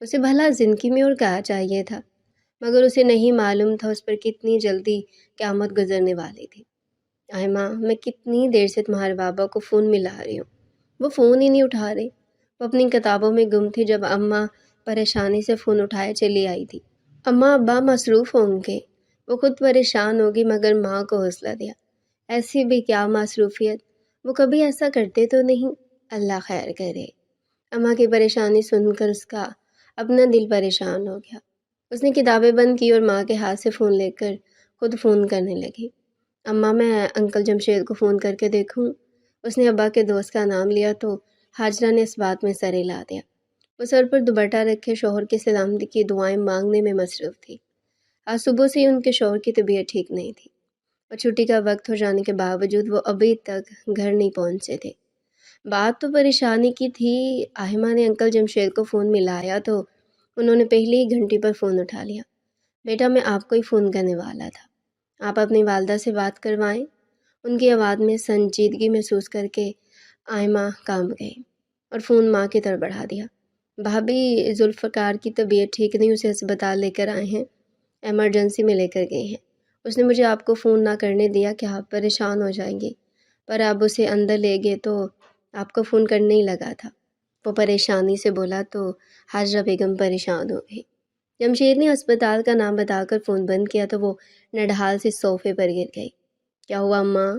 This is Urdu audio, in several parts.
اسے بھلا زندگی میں اور کیا چاہیے تھا، مگر اسے نہیں معلوم تھا اس پر کتنی جلدی قیامت گزرنے والی تھی۔ آئمہ، میں کتنی دیر سے تمہارے بابا کو فون ملا رہی ہوں، وہ فون ہی نہیں اٹھا رہے۔ وہ اپنی کتابوں میں گم تھی جب اماں پریشانی سے فون اٹھائے چلی آئی تھی۔ اماں ابا مصروف ہوں گے، وہ خود پریشان ہوگی مگر ماں کو حوصلہ دیا۔ ایسی بھی کیا مصروفیت، وہ کبھی ایسا کرتے تو نہیں، اللہ خیر کرے۔ اماں کی پریشانی سن کر اس کا اپنا دل پریشان ہو گیا۔ اس نے کتابیں بند کی اور ماں کے ہاتھ سے فون لے کر خود فون کرنے لگی۔ اماں، میں انکل جمشید کو فون کر کے دیکھوں؟ اس نے ابا کے دوست کا نام لیا تو حاجرہ نے اس بات میں سر ہلا دیا۔ وہ سر پر دوپٹہ رکھے شوہر کی سلامتی کی دعائیں مانگنے میں مصروف تھی۔ آج صبح سے ہی ان کے شوہر کی طبیعت ٹھیک نہیں تھی اور چھٹی کا وقت ہو جانے کے باوجود وہ ابھی تک گھر نہیں پہنچے تھے۔ بات تو پریشانی کی تھی، آہمہ نے انکل جمشید کو فون ملایا تو انہوں نے پہلی ہی گھنٹی پر فون اٹھا لیا۔ بیٹا، میں آپ کو ہی فون کرنے والا تھا، آپ اپنی والدہ سے بات کروائیں۔ ان کی آواز میں سنجیدگی محسوس کر کے آئمہ کام گئی اور فون ماں کی طرف بڑھا دیا۔ بھابھی، ذوالفقار کی طبیعت ٹھیک نہیں، اسے اسپتال لے کر آئے ہیں، ایمرجنسی میں لے کر گئے ہیں۔ اس نے مجھے آپ کو فون نہ کرنے دیا کہ آپ پریشان ہو جائیں گے، پر آپ اسے اندر لے گئے تو آپ کو فون کرنے ہی لگا تھا۔ وہ پریشانی سے بولا تو حاجرہ بیگم پریشان ہو گئی۔ جمشید نے اسپتال کا نام بتا کر فون بند کیا تو وہ نڈھال سے صوفے پر گر گئی۔ کیا ہوا اماں؟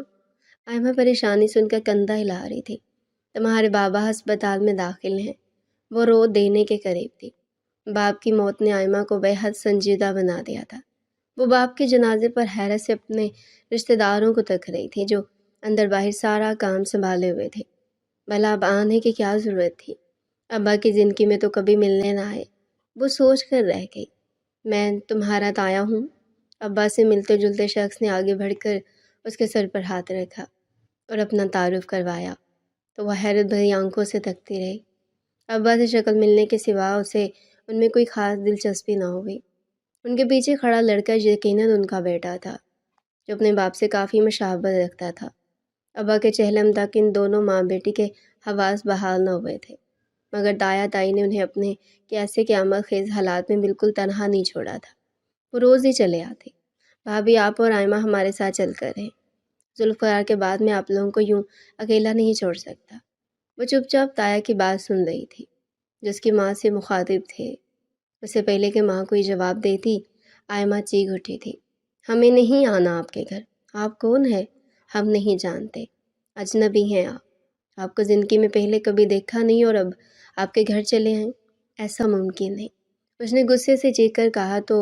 آئمہ پریشانی سن کر کندھا ہلا رہی تھی۔ تمہارے بابا ہسپتال میں داخل ہیں، وہ رو دینے کے قریب تھی۔ باپ کی موت نے آئمہ کو بے حد سنجیدہ بنا دیا تھا۔ وہ باپ کے جنازے پر حیرت سے اپنے رشتہ داروں کو تک رہی تھی جو اندر باہر سارا کام سنبھالے ہوئے تھے۔ بھلا اب آنے کی کیا ضرورت تھی؟ ابا کی زندگی میں تو کبھی ملنے نہ آئے۔ وہ سوچ کر رہ گئی۔ میں تمہارا تایا ہوں؟ ابا سے ملتے جلتے شخص نے آگے بڑھ کر اس کے سر پر ہاتھ رکھا اور اپنا تعارف کروایا تو وہ حیرت بھری آنکھوں سے تکتی رہی۔ ابا سے شکل ملنے کے سوا اسے ان میں کوئی خاص دلچسپی نہ ہوئی۔ ان کے پیچھے کھڑا لڑکا یقیناً ان کا بیٹا تھا جو اپنے باپ سے کافی مشابہت رکھتا تھا۔ ابا کے چہلم تک ان دونوں ماں بیٹی کے حواس بحال نہ ہوئے تھے، مگر تایا تائی نے انہیں اپنے کیسے قیامت خیز حالات میں بالکل تنہا نہیں چھوڑا تھا۔ وہ روز ہی چلے آتے۔ بھابھی، آپ اور آئمہ ہمارے ساتھ چل کر رہیں، ذوالفقار کے بعد میں آپ لوگوں کو یوں اکیلا نہیں چھوڑ سکتا۔ وہ چپ چاپ تایا کی بات سن رہی تھی جس کی ماں سے مخاطب تھے۔ اس سے پہلے کہ ماں کوئی جواب دیتی، آئمہ چیخ اٹھی تھی، ہمیں نہیں آنا آپ کے گھر۔ آپ کون ہیں؟ ہم نہیں جانتے، اجنبی ہیں آپ کو زندگی میں پہلے کبھی دیکھا نہیں اور اب آپ کے گھر چلے ہیں، ایسا ممکن نہیں۔ اس نے غصے سے چیخ کر کہا تو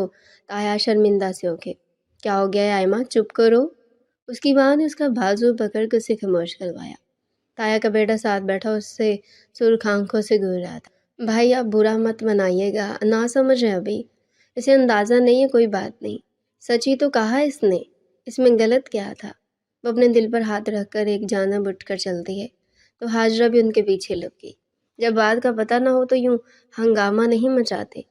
تایا شرمندہ سے ہو کے، کیا ہو گیا ہے آئمہ، چپ کرو۔ اس کی ماں نے اس کا بازو پکڑ کر اسے خاموش کروایا۔ تایا کا بیٹا ساتھ بیٹھا اس سے سرخ آنکھوں سے گور رہا تھا۔ بھائی، آپ برا مت منائیے گا، نہ سمجھ ہے ابھی، اسے اندازہ نہیں ہے، کوئی بات نہیں، سچ ہی تو کہا اس نے، اس میں غلط کیا تھا؟ وہ اپنے دل پر ہاتھ رکھ کر ایک جانب اٹھ کر چلتی ہے تو حاجرہ بھی ان کے پیچھے لگ گئی۔ جب بات کا پتہ نہ ہو تو یوں ہنگامہ نہیں مچاتے۔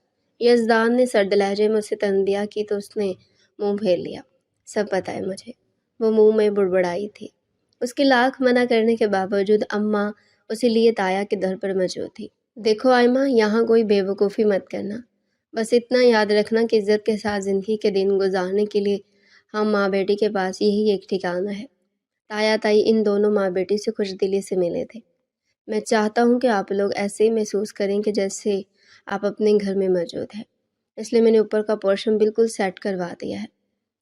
یزدان نے سرد لہجے میں اسے تنبیہ کی تو اس نے منہ پھیر لیا۔ سب پتہ ہے مجھے، وہ منہ میں بڑبڑائی تھی۔ اس کے لاکھ منع کرنے کے باوجود اماں اسی لیے تایا کے در پر موجود تھی۔ دیکھو آئمہ، یہاں کوئی بے وقوفی مت کرنا، بس اتنا یاد رکھنا کہ عزت کے ساتھ زندگی کے دن گزارنے کے لیے ہم ماں بیٹی کے پاس یہی ایک ٹھکانہ ہے۔ تایا تائی ان دونوں ماں بیٹی سے خوش دلی سے ملے تھے۔ میں چاہتا ہوں کہ آپ لوگ ایسے ہی محسوس کریں کہ جیسے آپ اپنے گھر میں موجود ہیں، اس لیے میں نے اوپر کا پورشن بالکل سیٹ کروا دیا ہے۔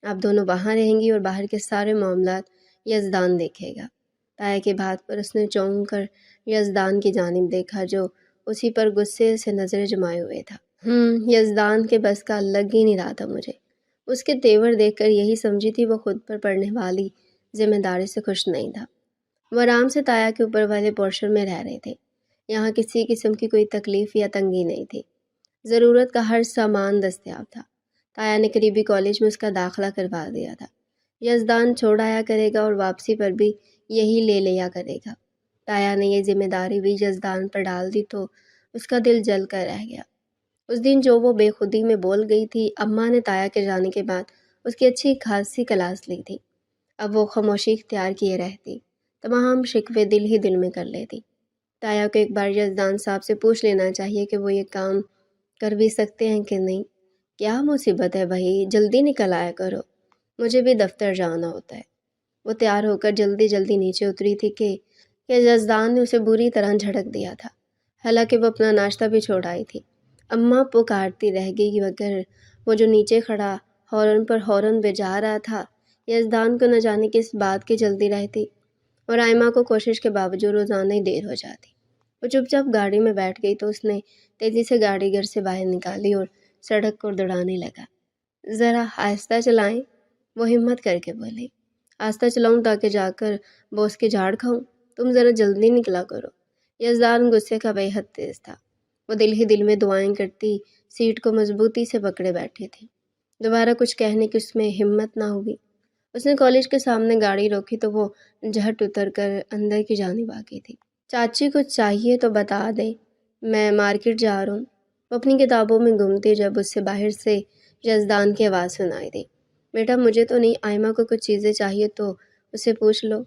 آپ دونوں وہاں رہیں گی اور باہر کے سارے معاملات یزدان دیکھے گا۔ تایا کی بات پر اس نے چونک کر یزدان کی جانب دیکھا جو اسی پر غصے سے نظریں جمائے ہوئے تھا۔ یزدان کے بس کا لگ ہی نہیں رہا تھا مجھے۔ اس کے تیور دیکھ کر یہی سمجھی تھی وہ خود پر پڑنے والی ذمہ داری سے خوش نہیں تھا۔ وہ آرام سے تایا کے اوپر والے پورشن میں رہ رہے تھے۔ یہاں کسی قسم کی کوئی تکلیف یا تنگی نہیں تھی۔ ضرورت کا ہر سامان دستیاب تھا۔ تایا نے قریبی کالج میں اس کا داخلہ کروا دیا تھا۔ یزدان چھوڑ آیا کرے گا اور واپسی پر بھی یہی لے لیا کرے گا۔ تایا نے یہ ذمہ داری بھی یزدان پر ڈال دی تو اس کا دل جل کر رہ گیا۔ اس دن جو وہ بے خودی میں بول گئی تھی، اماں نے تایا کے جانے کے بعد اس کی اچھی خاصی کلاس لی تھی۔ اب وہ خاموشی اختیار کیے رہتی، تمام شکوے دل ہی دل میں کر لیتی۔ تایا کو ایک بار یزدان صاحب سے پوچھ لینا چاہیے کہ وہ یہ کام کر بھی سکتے ہیں کہ نہیں؟ کیا مصیبت ہے بھائی، جلدی نکل آیا کرو، مجھے بھی دفتر جانا ہوتا ہے۔ وہ تیار ہو کر جلدی جلدی نیچے اتری تھی کہ یزدان نے اسے بری طرح جھڑک دیا تھا، حالانکہ وہ اپنا ناشتہ بھی چھوڑ آئی تھی۔ اماں پکارتی رہ گئی مگر وہ جو نیچے کھڑا ہارن پر ہارن بجا رہا تھا، یزدان کو نہ جانے کس بات کی جلدی رہتی، اور آئمہ کو کوشش کے باوجود روزانہ ہی دیر ہو جاتی۔ وہ چپ چاپ گاڑی میں بیٹھ گئی تو اس نے تیزی سے گاڑی گھر سے باہر نکالی اور سڑک کو دوڑانے لگا۔ ذرا آہستہ چلائیں، وہ ہمت کر کے بولی۔ آہستہ چلاؤں تاکہ جا کر باس کی جھاڑ کھاؤں؟ تم ذرا جلدی نکلا کرو۔ یزدان غصے کا بے حد تیز تھا، وہ دل ہی دل میں دعائیں کرتی سیٹ کو مضبوطی سے پکڑے بیٹھے تھے۔ دوبارہ کچھ کہنے کی اس میں ہمت نہ ہوئی۔ اس نے کالج کے سامنے گاڑی روکی تو وہ جھٹ اتر کر اندر کی جانب آ گئی تھی۔ چاچی کچھ چاہیے تو بتا دیں، میں مارکیٹ جا رہا ہوں۔ وہ اپنی کتابوں میں گم تھی جب اس سے باہر سے یزدان کی آواز سنائی دی۔ بیٹا مجھے تو نہیں، آئمہ کو کچھ چیزیں چاہیے تو اسے پوچھ لو۔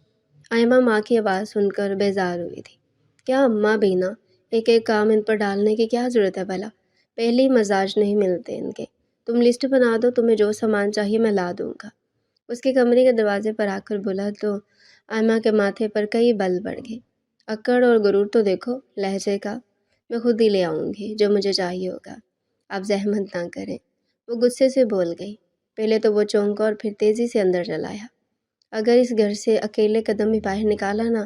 آئمہ ماں کی آواز سن کر بیزار ہوئی تھی۔ کیا اماں بینا، ایک ایک کام ان پر ڈالنے کی کیا ضرورت ہے بھلا؟ پہلے ہی مزاج نہیں ملتے ان کے۔ تم لسٹ بنا دو، تمہیں جو سامان چاہیے میں لا دوں گا۔ اس کے کمرے کے دروازے پر آ کر بولا تو آئمہ کے ماتھے پر کئی بل بڑھ گئے۔ اکڑ اور غرور تو دیکھو لہجے کا، میں خود ہی لے آؤں گی جو مجھے چاہیے ہوگا، آپ زحمت نہ کریں۔ وہ غصے سے بول گئی۔ پہلے تو وہ چونکا اور پھر تیزی سے اندر چلا آیا۔ اگر اس گھر سے اکیلے قدم بھی باہر نکالا نا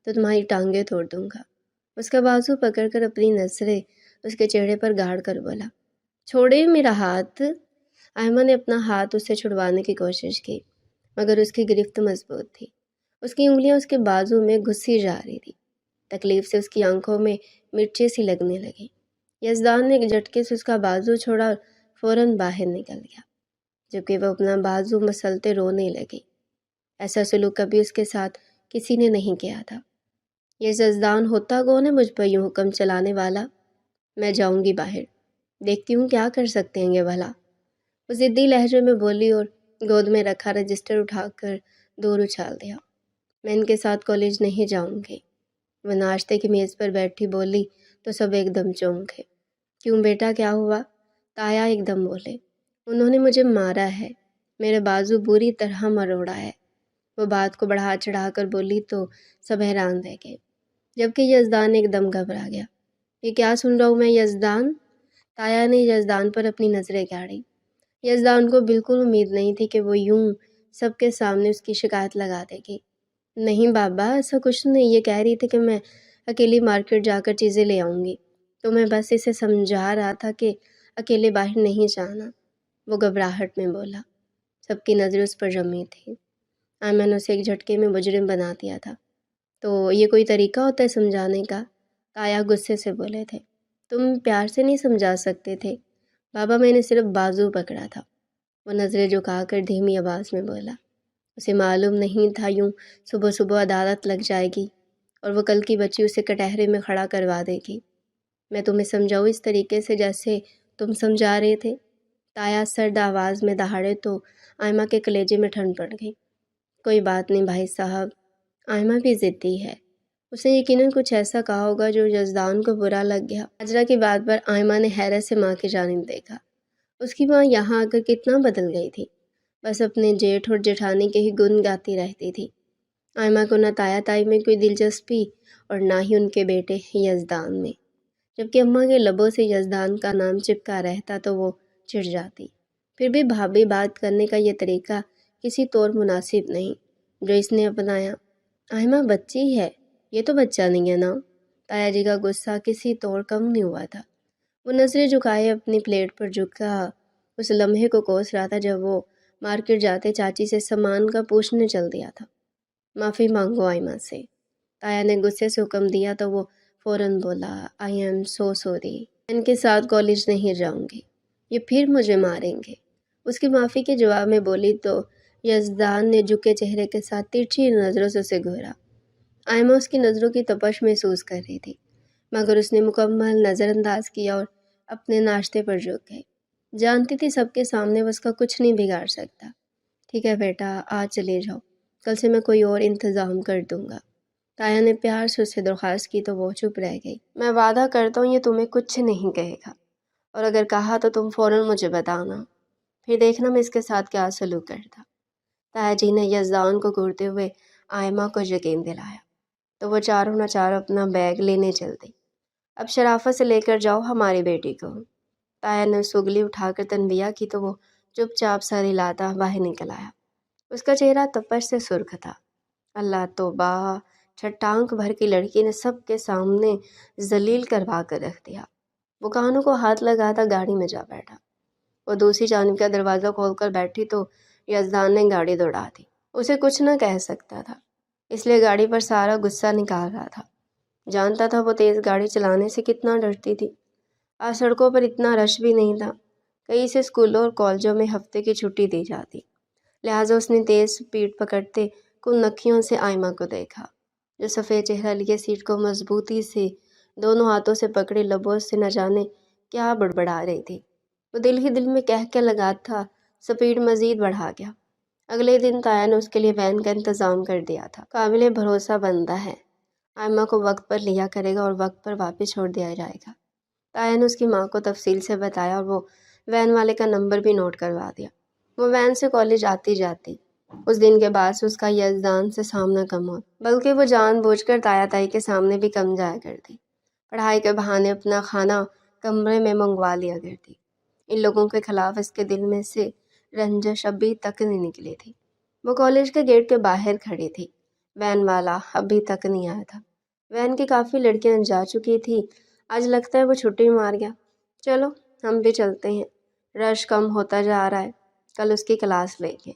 تو تمہاری ٹانگیں توڑ دوں گا۔ اس کا بازو پکڑ کر اپنی نظریں اس کے چہرے پر گاڑ کر بولا۔ چھوڑے میرا ہاتھ۔ آئمہ نے اپنا ہاتھ اس سے چھڑوانے کی کوشش کی مگر اس کی گرفت مضبوط تھی۔ اس کی انگلیاں اس کے بازو میں گھسی جا رہی تھی، تکلیف سے اس کی آنکھوں میں مرچیں سی لگنے لگی۔ یزدان نے ایک جھٹکے سے اس کا بازو چھوڑا اور فوراً باہر نکل گیا، جبکہ وہ اپنا بازو مسلتے رونے لگی۔ ایسا سلوک کبھی اس کے ساتھ کسی نے نہیں کیا تھا۔ یہ یزدان ہوتا کون ہے مجھ پر یوں حکم چلانے والا؟ میں جاؤں گی باہر، دیکھتی ہوں کیا کر سکتے ہیں یہ بھلا۔ وہ ضدی لہجے میں بولی اور گود میں رکھا رجسٹر اٹھا کر دور اچھال دیا۔ میں ان کے ساتھ کالج نہیں جاؤں گی۔ وہ ناشتے کی میز پر بیٹھی بولی تو سب ایک دم چونک گئے۔ کیوں بیٹا کیا ہوا؟ تایا ایک دم بولے۔ انہوں نے مجھے مارا ہے، میرے بازو بری طرح مروڑا ہے۔ وہ بات کو بڑھا چڑھا کر بولی تو سب حیران رہ گئے، جبکہ یزدان ایک دم گھبرا گیا۔ یہ کیا سن رہا ہوں میں یزدان؟ تایا نے یزدان پر اپنی نظریں گاڑی۔ یزدان کو بالکل امید نہیں تھی کہ وہ یوں سب کے سامنے اس کی شکایت لگا دے گی۔ نہیں بابا ایسا کچھ نہیں، یہ کہہ رہی تھی کہ میں اکیلی مارکیٹ جا کر چیزیں لے آؤں گی، تو میں بس اسے سمجھا رہا تھا کہ اکیلے باہر نہیں جانا، وہ گھبراہٹ میں بولا۔ سب کی نظریں اس پر جمی تھی۔ آئمن نے اسے ایک جھٹکے میں مجرم بنا دیا تھا۔ تو یہ کوئی طریقہ ہوتا ہے سمجھانے کا؟ تایا غصے سے بولے تھے۔ تم پیار سے نہیں سمجھا سکتے تھے؟ بابا میں نے صرف بازو پکڑا تھا، وہ نظریں جھکا کر دھیمی آواز میں بولا۔ اسے معلوم نہیں تھا یوں صبح صبح عدالت لگ جائے گی اور وہ کل کی بچی اسے کٹہرے میں کھڑا کروا دے گی۔ میں تمہیں سمجھاؤں اس طریقے سے جیسے تم سمجھا رہے تھے؟ تایا سرد آواز میں دہاڑے تو آئمہ کے کلیجے میں ٹھنڈ پڑ گئی۔ کوئی بات نہیں بھائی صاحب، آئمہ بھی ضدی ہے، اس نے یقیناً کچھ ایسا کہا ہوگا جو یزدان کو برا لگ گیا۔ ہاجرہ کی بات پر آئمہ نے حیرت سے ماں کی جانب دیکھا۔ اس کی ماں یہاں آ کر کتنا بدل گئی تھی، بس اپنے جیٹھ اور جیٹھانی کے ہی گن گاتی رہتی تھی۔ آئمہ کو نہ تایا تائی میں کوئی دلچسپی اور نہ ہی ان کے بیٹے یزدان میں، جبکہ اماں کے لبوں سے یزدان کا نام چپکا رہتا تو وہ چڑ جاتی۔ پھر بھی بھابھی بات کرنے کا یہ طریقہ کسی طور مناسب نہیں جو اس نے اپنایا۔ آئمہ بچی ہے، یہ تو بچہ نہیں ہے نا؟ تایا جی کا غصہ کسی طور کم نہیں ہوا تھا۔ وہ نظریں جھکائے اپنی پلیٹ پر جھکا اس لمحے کو کوس رہا تھا جب وہ مارکیٹ جاتے چاچی سے سامان کا پوچھنے چل دیا تھا۔ معافی مانگو آئمہ سے، تایا نے غصے سے حکم دیا تو وہ فوراً بولا۔ آئی ایم سو سوری، میں ان کے ساتھ کالج نہیں جاؤں گی، یہ پھر مجھے ماریں گے۔ اس کی معافی کے جواب میں بولی تو یزدان نے جھکے چہرے کے ساتھ ترچھی نظروں سے اسے گھورا۔ آئمہ اس کی نظروں کی تپش محسوس کر رہی تھی مگر اس نے مکمل نظر انداز کیا اور اپنے ناشتے پر جھک گئی۔ جانتی تھی سب کے سامنے وہ اس کا کچھ نہیں بگاڑ سکتا۔ ٹھیک ہے بیٹا، آج چلے جاؤ، کل سے میں کوئی اور انتظام کر دوں گا۔ تایا نے پیار سے اسے درخواست کی تو وہ چپ رہ گئی۔ میں وعدہ کرتا ہوں یہ تمہیں کچھ نہیں کہے گا، اور اگر کہا تو تم فوراً مجھے بتانا، پھر دیکھنا میں اس کے ساتھ کیا سلوک کرتا۔ تایا جی نے یزدان کو گھورتے ہوئے آئمہ کو یقین دلایا، تو وہ چاروں نہ چار اپنا بیگ لینے چل دی۔ اب شرافت سے لے کر جاؤ ہماری بیٹی کو۔ تایا نے اس اگلی اٹھا کر تنبیہ کی تو وہ چپ چاپ سر ہلاتا باہر نکل آیا۔ اس کا چہرہ تپش سے سرخ تھا۔ اللہ توبہ! چھٹانک بھر کی لڑکی نے سب کے سامنے ذلیل کروا کر رکھ دیا۔ وہ کانوں کو ہاتھ لگاتا گاڑی میں جا بیٹھا۔ وہ دوسری جانب کا دروازہ کھول کر بیٹھی تو یزدان نے گاڑی دوڑا دی۔ اسے کچھ نہ کہہ سکتا تھا، اس لیے گاڑی پر سارا غصہ نکال رہا تھا۔ جانتا تھا وہ تیز گاڑی چلانے سے کتنا ڈرتی تھی۔ آج سڑکوں پر اتنا رش بھی نہیں تھا، کئی سے اسکولوں اور کالجوں میں ہفتے کی چھٹی دی جاتی، لہٰذا اس نے تیز سپیڈ پکڑتے کن نکھیوں سے آئمہ کو دیکھا، جو سفید چہرہ لیے سیٹ کو مضبوطی سے دونوں ہاتھوں سے پکڑے لبوں سے نہ جانے کیا بڑبڑا رہی تھی۔ وہ دل ہی دل میں کہہ کے لگا تھا، سپیڈ مزید بڑھا گیا۔ اگلے دن تایا نے اس کے لیے وین کا انتظام کر دیا تھا۔ قابل بھروسہ بندہ ہے، آئمہ کو وقت پر لیا کرے گا اور وقت پر واپس چھوڑ دیا جائے گا۔ تایا نے اس کی ماں کو تفصیل سے بتایا اور وہ وین والے کا نمبر بھی نوٹ کروا دیا۔ وہ وین سے کالج آتی جاتی۔ اس دن کے بعد سے اس کا یزدان سے سامنا کم ہو، بلکہ وہ جان بوجھ کر تایا تائی کے سامنے بھی کم جایا کرتی۔ پڑھائی کے بہانے اپنا کھانا کمرے میں منگوا لیا کرتی۔ ان لوگوں کے خلاف اس کے دل میں سے رنجش ابھی تک نہیں نکلی تھی۔ وہ کالج کے گیٹ کے باہر کھڑی تھی، وین والا ابھی تک نہیں آیا تھا۔ وین کی کافی لڑکیاں جا چکی تھی، آج لگتا ہے وہ چھٹی مار گیا۔ چلو ہم بھی چلتے ہیں، رش کم ہوتا جا رہا ہے، کل اس کی کلاس لیں گے۔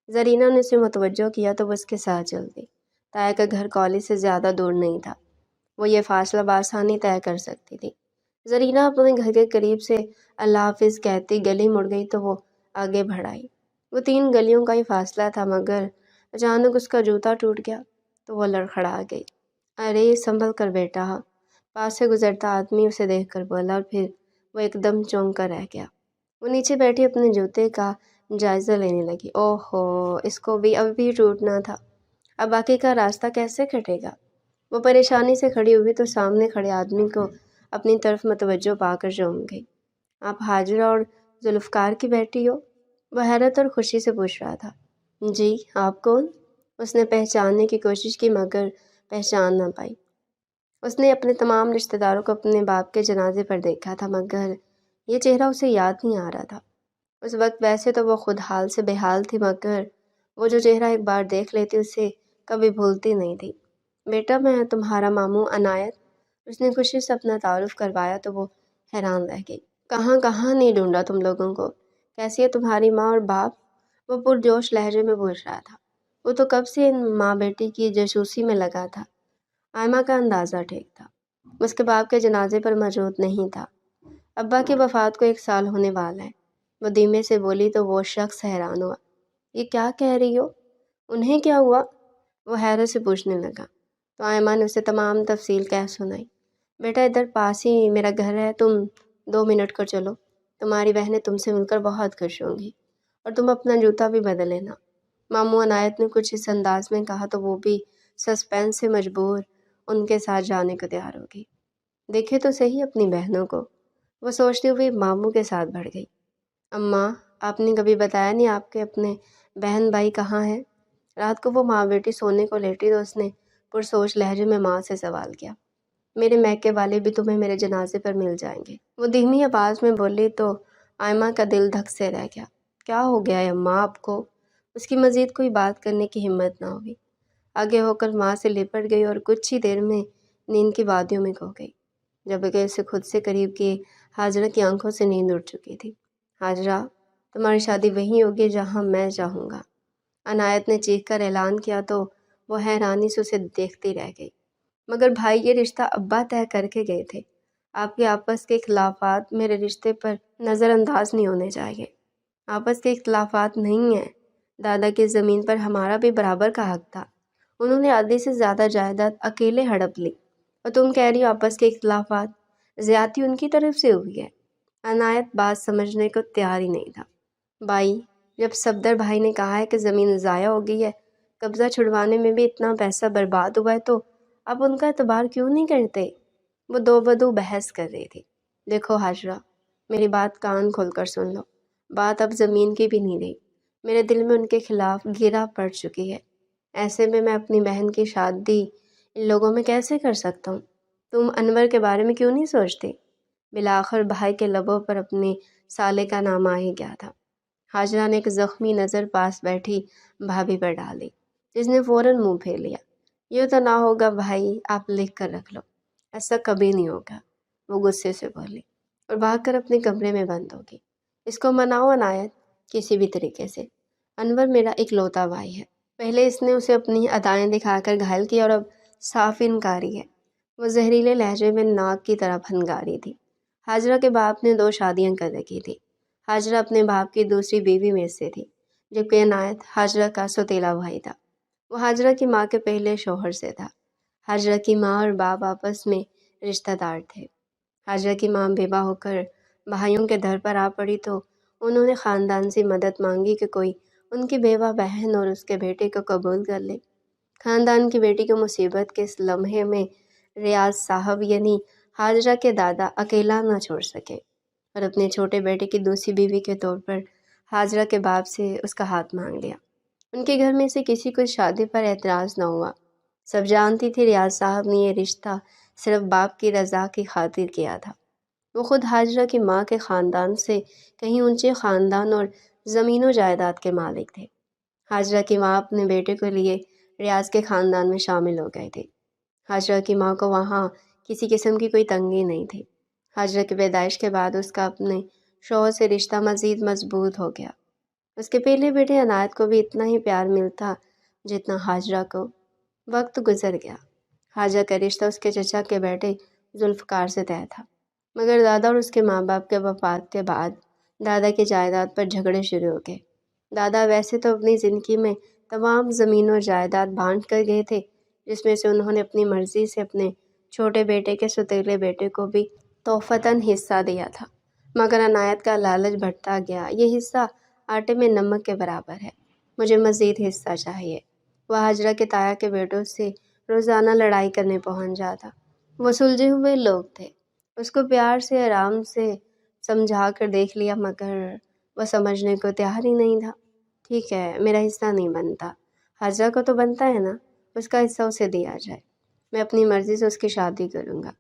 زرینہ نے اسے متوجہ کیا تو وہ اس کے ساتھ چل دی۔ تایا کا گھر کالج سے زیادہ دور نہیں تھا، وہ یہ فاصلہ بآسانی طے کر سکتی تھی۔ زرینہ اپنے گھر کے قریب سے اللہ حافظ کہتی گلی مڑ گئی تو وہ آگے بڑھ آئی۔ وہ 3 گلیوں کا ہی فاصلہ تھا، مگر اچانک اس کا جوتا ٹوٹ گیا تو وہ لڑکھڑا گئی۔ ارے سنبھل کر بیٹا، پاس سے گزرتا آدمی اسے دیکھ کر بولا اور پھر وہ ایک دم چونک کر رہ گیا۔ وہ نیچے بیٹھی اپنے جوتے کا جائزہ لینے لگی۔ اوہ ہو، اس کو بھی اب بھی ٹوٹنا تھا، اب باقی کا راستہ کیسے کٹے گا؟ وہ پریشانی سے کھڑی ہوئی تو سامنے کھڑے آدمی کو اپنی طرف متوجہ پا کر چونک گئی۔ آپ حاجرہ اور ذوالفقار کی بیٹی ہو؟ وہ حیرت اور خوشی سے پوچھ رہا تھا۔ جی، آپ کون؟ اس نے پہچاننے کی کوشش کی مگر پہچان نہ پائی۔ اس نے اپنے تمام رشتہ داروں کو اپنے باپ کے جنازے پر دیکھا تھا، مگر یہ چہرہ اسے یاد نہیں آ رہا تھا۔ اس وقت ویسے تو وہ خود حال سے بے حال تھی، مگر وہ جو چہرہ ایک بار دیکھ لیتی اسے کبھی بھولتی نہیں تھی۔ بیٹا میں تمہارا ماموں عنایت۔ اس نے خوشی سے اپنا تعارف کروایا تو وہ حیران رہ گئی۔ کہاں کہاں نہیں ڈھونڈا تم لوگوں کو، کیسی ہے تمہاری ماں اور باپ؟ وہ پرجوش لہجے میں پوچھ رہا تھا۔ وہ تو کب سے ان ماں بیٹی کی جاسوسی میں لگا تھا۔ آئمہ کا اندازہ ٹھیک تھا، اس کے باپ کے جنازے پر موجود نہیں تھا۔ ابا کی وفات کو 1 سال ہونے والا ہے، وہ دھیمے سے بولی تو وہ شخص حیران ہوا۔ یہ کیا کہہ رہی ہو؟ انہیں کیا ہوا؟ وہ حیرت سے پوچھنے لگا تو آئمہ نے اسے تمام تفصیل کہہ سنائی۔ بیٹا ادھر پاس ہی میرا گھر ہے، تم 2 منٹ کو چلو، تمہاری بہنیں تم سے مل کر بہت خوش ہوں گی، اور تم اپنا جوتا بھی بدل لینا۔ ماموں عنایت نے کچھ اس انداز میں کہا تو وہ بھی سسپینس سے مجبور ان کے ساتھ جانے کو تیار ہو گئی۔ دیکھے تو صحیح اپنی بہنوں کو، وہ سوچتی ہوئی ماموں کے ساتھ بڑھ گئی۔ اماں، آپ نے کبھی بتایا نہیں آپ کے اپنے بہن بھائی کہاں ہیں؟ رات کو وہ ماں بیٹی سونے کو لیٹی تو اس نے پرسوچ لہجے میں ماں سے سوال کیا۔ میرے میکے والے بھی تمہیں میرے جنازے پر مل جائیں گے، وہ دھیمی آواز میں بولی تو آئمہ کا دل دھک سے رہ گیا۔ کیا ہو گیا ہے اماں آپ کو؟ اس کی مزید کوئی بات کرنے کی ہمت نہ ہوئی، آگے ہو کر ماں سے لپٹ گئی اور کچھ ہی دیر میں نیند کی وادیوں میں کھو گئی، جبکہ اسے خود سے قریب کی حاجرہ کی آنکھوں سے نیند اڑ چکی تھی۔ حاجرہ، تمہاری شادی وہیں ہوگی جہاں میں چاہوں گا، عنایت نے چیخ کر اعلان کیا تو وہ حیرانی سے اسے دیکھتی رہ گئی۔ مگر بھائی، یہ رشتہ ابا طے کر کے گئے تھے، آپ کے آپس کے اختلافات میرے رشتے پر نظر انداز نہیں ہونے چاہیے۔ آپس کے اختلافات نہیں ہیں، دادا کی زمین پر ہمارا بھی برابر کا حق تھا، انہوں نے آدھی سے زیادہ جائیداد اکیلے ہڑپ لی، اور تم کہہ رہی ہو آپس کے اختلافات، زیادتی ان کی طرف سے ہوئی ہے۔ عنایت بات سمجھنے کو تیار ہی نہیں تھا۔ بھائی، جب صفدر بھائی نے کہا ہے کہ زمین ضائع ہو گئی ہے، قبضہ چھڑوانے میں بھی اتنا پیسہ برباد ہوا ہے تو آپ ان کا اعتبار کیوں نہیں کرتے؟ وہ دو بدو بحث کر رہی تھی۔ دیکھو حاجرہ، میری بات کان کھول کر سن لو، بات اب زمین کی بھی نہیں رہی، میرے دل میں ان کے خلاف گرا پڑ چکی ہے۔ ایسے میں اپنی بہن کی شادی ان لوگوں میں کیسے کر سکتا ہوں؟ تم انور کے بارے میں کیوں نہیں سوچتی؟ بالآخر بھائی کے لبوں پر اپنے سالے کا نام آ ہی گیا تھا۔ حاجرہ نے ایک زخمی نظر پاس بیٹھی بھابھی پر ڈالی، جس نے فوراً منہ پھیر لیا۔ یہ تو نہ ہوگا بھائی، آپ لکھ کر رکھ لو، ایسا کبھی نہیں ہوگا، وہ غصے سے بولی اور بھاگ کر اپنے کمرے میں بند ہوگی۔ اس کو مناؤ عنایت، کسی بھی طریقے سے۔ انور میرا اکلوتا بھائی ہے، پہلے اس نے اسے اپنی ادائیں دکھا کر گھائل کیا اور اب صاف انکاری ہے۔ وہ زہریلے لہجے میں ناک کی طرح پھنکاری تھی۔ حاجرہ کے باپ نے 2 شادیاں کر رکھی تھی۔ حاجرہ اپنے باپ کی دوسری بیوی میں سے تھی، جبکہ عنایت حاجرہ کا سوتیلا بھائی تھا۔ وہ حاجرہ کی ماں کے پہلے شوہر سے تھا۔ حاجرہ کی ماں اور باپ آپس میں رشتہ دار تھے۔ حاجرہ کی ماں بیوہ ہو کر بھائیوں کے در پر آ پڑی تو انہوں نے خاندان سے مدد مانگی کہ کوئی ان کی بیوہ بہن اور اس کے بیٹے کو قبول کر لے۔ خاندان کی بیٹی کو مصیبت کے اس لمحے میں ریاض صاحب یعنی حاجرہ کے دادا اکیلا نہ چھوڑ سکے اور اپنے چھوٹے بیٹے کی دوسری بیوی کے طور پر حاجرہ کے باپ سے اس کا ہاتھ مانگ لیا۔ ان کے گھر میں سے کسی کو شادی پر اعتراض نہ ہوا۔ سب جانتی تھی ریاض صاحب نے یہ رشتہ صرف باپ کی رضا کی خاطر کیا تھا۔ وہ خود حاجرہ کی ماں کے خاندان سے کہیں اونچے خاندان اور زمین و جائیداد کے مالک تھے۔ حاجرہ کی ماں اپنے بیٹے کو لیے ریاض کے خاندان میں شامل ہو گئے تھے۔ حاجرہ کی ماں کو وہاں کسی قسم کی کوئی تنگی نہیں تھی۔ حاجرہ کی پیدائش کے بعد اس کا اپنے شوہر سے رشتہ مزید مضبوط ہو گیا۔ اس کے پہلے بیٹے عنایت کو بھی اتنا ہی پیار ملتا جتنا حاجرہ کو۔ وقت گزر گیا۔ حاجرہ کا رشتہ اس کے چچا کے بیٹے ذوالفقار سے طے تھا، مگر دادا اور اس کے ماں باپ کے وفات کے بعد دادا کی جائیداد پر جھگڑے شروع ہو گئے۔ دادا ویسے تو اپنی زندگی میں تمام زمین و جائیداد بانٹ کر گئے تھے، جس میں سے انہوں نے اپنی مرضی سے اپنے چھوٹے بیٹے کے سوتیلے بیٹے کو بھی تحفتاً حصہ دیا تھا، مگر عنایت کا لالچ بڑھتا گیا۔ یہ حصہ آٹے میں نمک کے برابر ہے، مجھے مزید حصہ چاہیے۔ وہ حاجرہ کے تایا کے بیٹوں سے روزانہ لڑائی کرنے پہنچ جاتا۔ وہ سلجھے ہوئے لوگ تھے، اس کو پیار سے آرام سے سمجھا کر دیکھ لیا، مگر وہ سمجھنے کو تیار ہی نہیں تھا۔ ٹھیک ہے، میرا حصہ نہیں بنتا، حاجرہ کو تو بنتا ہے نا، اس کا حصہ اسے دیا جائے۔ میں اپنی مرضی سے اس کی شادی کروں گا،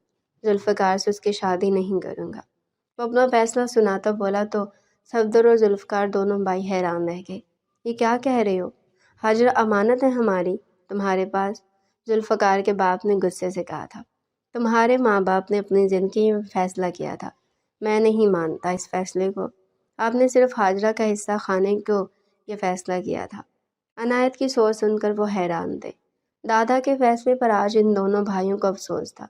ذوالفقار سے اس کی شادی نہیں کروں گا۔ وہ اپنا فیصلہ سناتا بولا تو صفدر اور ذوالفقار دونوں بھائی حیران رہ گئے۔ یہ کیا کہہ رہے ہو؟ حاجرہ امانت ہے ہماری تمہارے پاس، ذوالفقار کے باپ نے غصے سے کہا تھا۔ تمہارے ماں باپ نے اپنی زندگی میں فیصلہ کیا تھا، میں نہیں مانتا اس فیصلے کو۔ آپ نے صرف حاجرہ کا حصہ کھانے کو یہ فیصلہ کیا تھا۔ عنایت کی سوچ سن کر وہ حیران تھے۔ دادا کے فیصلے پر آج ان دونوں بھائیوں کو افسوس تھا،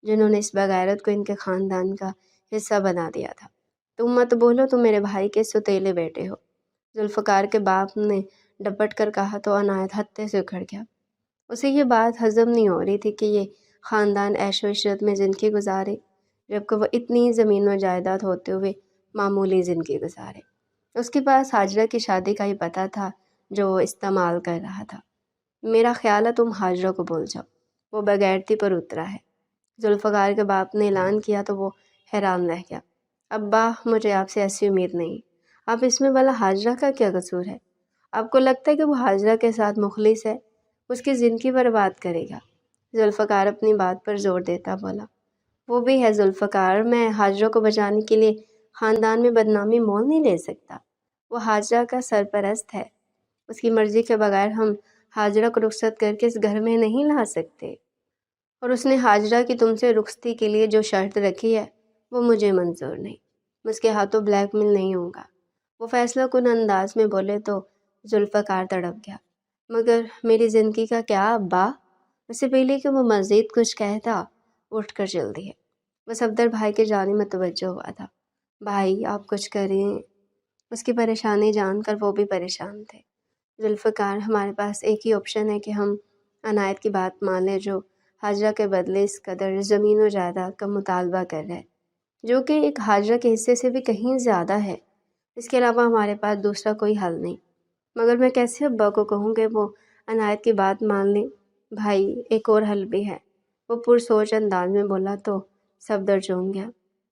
جنہوں نے اس بغیرت کو ان کے خاندان کا حصہ بنا دیا تھا۔ تم مت بولو، تم میرے بھائی کے سوتیلے بیٹے ہو، ذوالفقار کے باپ نے ڈپٹ کر کہا تو عنایت ہتے سے اکھڑ گیا۔ اسے یہ بات ہضم نہیں ہو رہی تھی کہ یہ خاندان عیش و عشرت میں زندگی گزارے، جبکہ وہ اتنی زمین و جائیداد ہوتے ہوئے معمولی زندگی گزارے۔ اس کے پاس حاجرہ کی شادی کا ہی پتہ تھا جو وہ استعمال کر رہا تھا۔ میرا خیال ہے تم حاجرہ کو بول جاؤ، وہ بغیرتی پر اترا ہے۔ ذوالفقار کے باپ نے اعلان کیا تو وہ حیران رہ گیا۔ ابا، مجھے آپ سے ایسی امید نہیں، آپ اس میں بھلا حاجرہ کا کیا قصور ہے؟ آپ کو لگتا ہے کہ وہ حاجرہ کے ساتھ مخلص ہے، اس کی زندگی برباد کرے گا؟ ذوالفقار اپنی بات پر زور دیتا بولا۔ وہ بھی ہے ذوالفقار، میں حاجرہ کو بچانے کے لیے خاندان میں بدنامی مول نہیں لے سکتا۔ وہ حاجرہ کا سرپرست ہے، اس کی مرضی کے بغیر ہم حاجرہ کو رخصت کر کے اس گھر میں نہیں لا سکتے، اور اس نے حاجرہ کی تم سے رخصتی کے لیے جو شرط رکھی ہے وہ مجھے منظور نہیں، میں اس کے ہاتھوں بلیک میل نہیں ہوں گا۔ وہ فیصلہ کن انداز میں بولے تو ذوالفقار تڑپ گیا۔ مگر میری زندگی کا کیا ابا؟ اس سے پہلے کہ وہ مزید کچھ کہتا اٹھ کر چل دیے۔ وہ صفدر بھائی کے جانب متوجہ ہوا تھا۔ بھائی آپ کچھ کریں، اس کی پریشانی جان کر وہ بھی پریشان تھے۔ ذوالفقار، ہمارے پاس ایک ہی آپشن ہے کہ ہم عنایت کی بات مان لیں جو حاجرہ کے بدلے اس قدر زمین و جائیداد کا مطالبہ کر رہا ہے، جو کہ ایک حاجرہ کے حصے سے بھی کہیں زیادہ ہے۔ اس کے علاوہ ہمارے پاس دوسرا کوئی حل نہیں۔ مگر میں کیسے ابا کو کہوں کہ وہ عنایت کی بات مان لیں؟ بھائی، ایک اور حل بھی ہے، وہ پرسوچ انداز میں بولا تو صفدر چونک گیا۔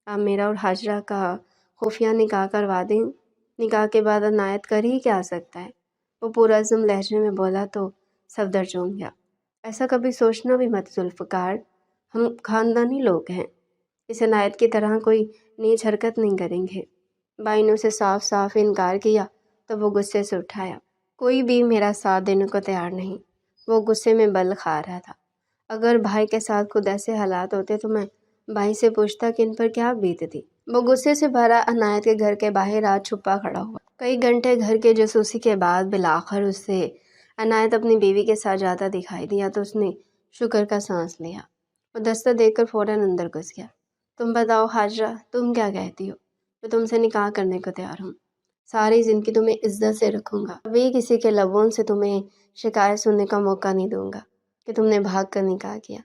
آپ میرا اور حاجرہ کا خفیہ نکاح کروا دیں، نکاح کے بعد عنایت کر ہی کیا سکتا ہے؟ وہ پرعزم لہجے میں بولا تو صفدر چونک گیا۔ ایسا کبھی سوچنا بھی مت ذوالفقار، ہم خاندانی لوگ ہیں، اس عنایت کی طرح کوئی نیچ حرکت نہیں کریں گے۔ بھائی نے اسے صاف صاف انکار کیا تو وہ غصے سے اٹھایا۔ کوئی بھی میرا ساتھ دینے کو تیار نہیں، وہ غصے میں بل کھا رہا تھا۔ اگر بھائی کے ساتھ خود ایسے حالات ہوتے تو میں بھائی سے پوچھتا کہ ان پر کیا بیتتی۔ وہ غصے سے بھرا عنایت کے گھر کے باہر آ چھپا کھڑا ہوا۔ کئی گھنٹے گھر کے جاسوسی کے بعد بالآخر اسے عنایت اپنی بیوی کے ساتھ جاتا دکھائی دیا تو اس نے شکر کا سانس لیا۔ وہ دستک دے کر فوراً اندر گھس گیا۔ تم بتاؤ حاجرہ، تم کیا کہتی ہو؟ میں تم سے نکاح کرنے کو تیار ہوں، ساری زندگی تمہیں عزت سے رکھوں گا، کبھی کسی کے لبوں سے تمہیں شکایت سننے کا موقع نہیں دوں گا کہ تم نے بھاگ کر نکاح کیا۔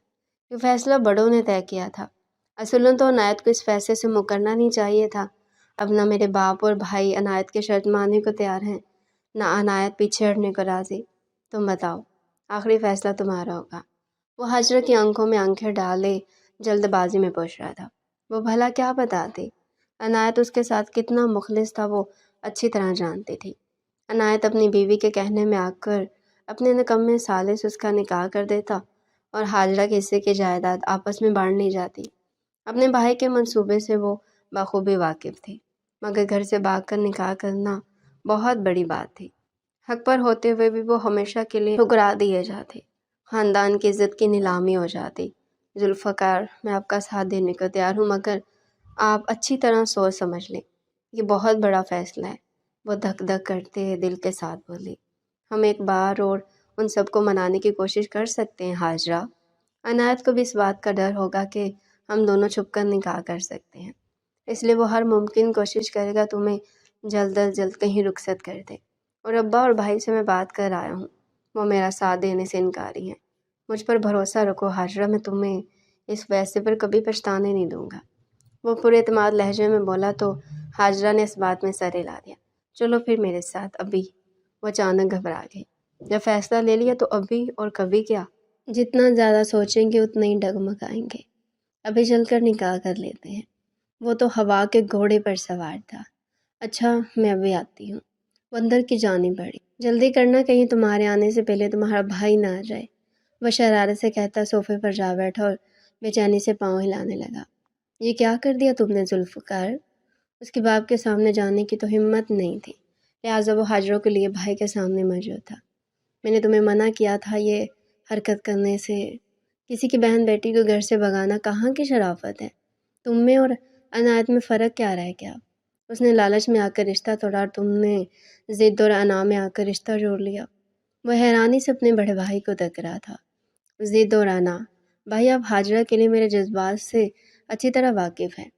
یہ فیصلہ بڑوں نے طے کیا تھا، اصلاً تو عنایت کو اس فیصلے سے مکرنا نہیں چاہیے تھا۔ اب نہ میرے باپ اور بھائی عنایت کی شرط ماننے کو تیار ہیں، نہ عنایت پیچھے ہٹنے کو راضی۔ تم بتاؤ، آخری فیصلہ تمہارا ہوگا۔ وہ حاجرہ کی آنکھوں میں آنکھیں ڈالے جلد بازی میں پوچھ رہا تھا۔ وہ بھلا کیا بتاتی؟ عنایت اس کے ساتھ کتنا مخلص تھا وہ اچھی طرح جانتی تھی۔ عنایت اپنی بیوی کے کہنے میں آ کر اپنے نکمے سالے سے اس کا نکاح کر دیتا اور حاجرہ کے حصے کی جائیداد آپس میں بانٹ لی جاتی۔ اپنے بھائی کے منصوبے سے وہ بخوبی واقف تھی، مگر گھر سے بھاگ کر نکاح کرنا بہت بڑی بات تھی۔ حق پر ہوتے ہوئے بھی وہ ہمیشہ کے لیے ٹھکرا دیے جاتے، خاندان کی عزت کی نیلامی ہو جاتی۔ ذوالفقار، میں آپ کا ساتھ دینے کو تیار ہوں، مگر آپ اچھی طرح سوچ سمجھ لیں، یہ بہت بڑا فیصلہ ہے۔ وہ دھک دھک کرتے دل کے ساتھ بولی۔ ہم ایک بار اور ان سب کو منانے کی کوشش کر سکتے ہیں حاجرہ۔ عنایت کو بھی اس بات کا ڈر ہوگا کہ ہم دونوں چھپ کر نکاح کر سکتے ہیں، اس لیے وہ ہر ممکن کوشش کرے گا تمہیں جلد از جلد کہیں رخصت کر دے۔ اور ابا اور بھائی سے میں بات کر آیا ہوں، وہ میرا ساتھ دینے سے انکاری ہیں۔ مجھ پر بھروسہ رکھو حاجرہ، میں تمہیں اس فیصلے پر کبھی پچھتانے نہیں دوں گا۔ وہ پراعتماد لہجے میں بولا تو حاجرہ نے اس بات میں سر ہلا دیا۔ چلو پھر میرے ساتھ ابھی۔ وہ اچانک گھبرا گئی۔ جب فیصلہ لے لیا تو ابھی اور کبھی کیا؟ جتنا زیادہ سوچیں گے اتنا ہی ڈگمگائیں گے۔ ابھی چل کر نکاح کر لیتے ہیں۔ وہ تو ہوا کے گھوڑے پر سوار تھا۔ اچھا، میں ابھی آتی ہوں۔ وہ اندر کی جانب بڑھی۔ جلدی کرنا، کہیں تمہارے آنے سے پہلے تمہارا بھائی نہ آ جائے، وہ شرارت سے کہتا صوفے پر جا بیٹھا اور بے چینی سے پاؤں ہلانے لگا۔ یہ کیا کر دیا تم نے ذوالفقار؟ اس کے باپ کے سامنے جانے کی تو ہمت نہیں تھی، لہٰذا وہ حاجروں کے لیے بھائی کے سامنے موجود تھا۔ میں نے تمہیں منع کیا تھا یہ حرکت کرنے سے۔ کسی کی بہن بیٹی کو گھر سے بھگانا کہاں کی شرافت ہے؟ تم میں اور عنایت میں فرق کیا رہ گیا؟ اس نے لالچ میں آ کر رشتہ توڑا اور تم نے ضد اور انا میں آ کر رشتہ جوڑ لیا۔ وہ حیرانی سے اپنے بڑے بھائی کو دیکھ رہا تھا۔ ضد اور انا؟ بھائی، آپ حاجرہ کے لیے میرے جذبات سے اچھی طرح واقف ہیں،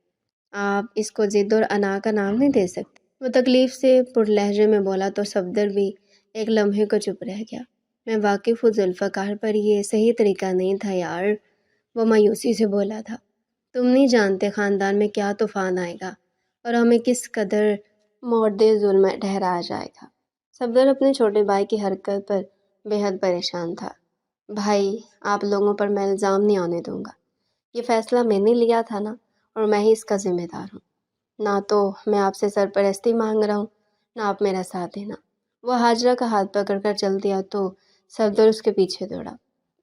آپ اس کو ضد اور انا کا نام نہیں دے سکتے۔ وہ تکلیف سے پر لہجے میں بولا تو صفدر بھی ایک لمحے کو چپ رہ گیا۔ میں واقف ہوں ذوالفقار، پر یہ صحیح طریقہ نہیں تھا یار، وہ مایوسی سے بولا تھا۔ تم نہیں جانتے خاندان میں کیا طوفان آئے گا اور ہمیں کس قدر مورد ظلم ٹھہرایا جائے گا۔ صفدر اپنے چھوٹے بھائی کی حرکت پر بے حد پریشان تھا۔ بھائی، آپ لوگوں پر میں الزام نہیں آنے دوں گا، یہ فیصلہ میں نے لیا تھا نا، اور میں ہی اس کا ذمہ دار ہوں۔ نہ تو میں آپ سے سرپرستی مانگ رہا ہوں، نہ آپ میرا ساتھ دینا۔ وہ حاجرہ کا ہاتھ پکڑ کر چل دیا تو صفدر اس کے پیچھے دوڑا۔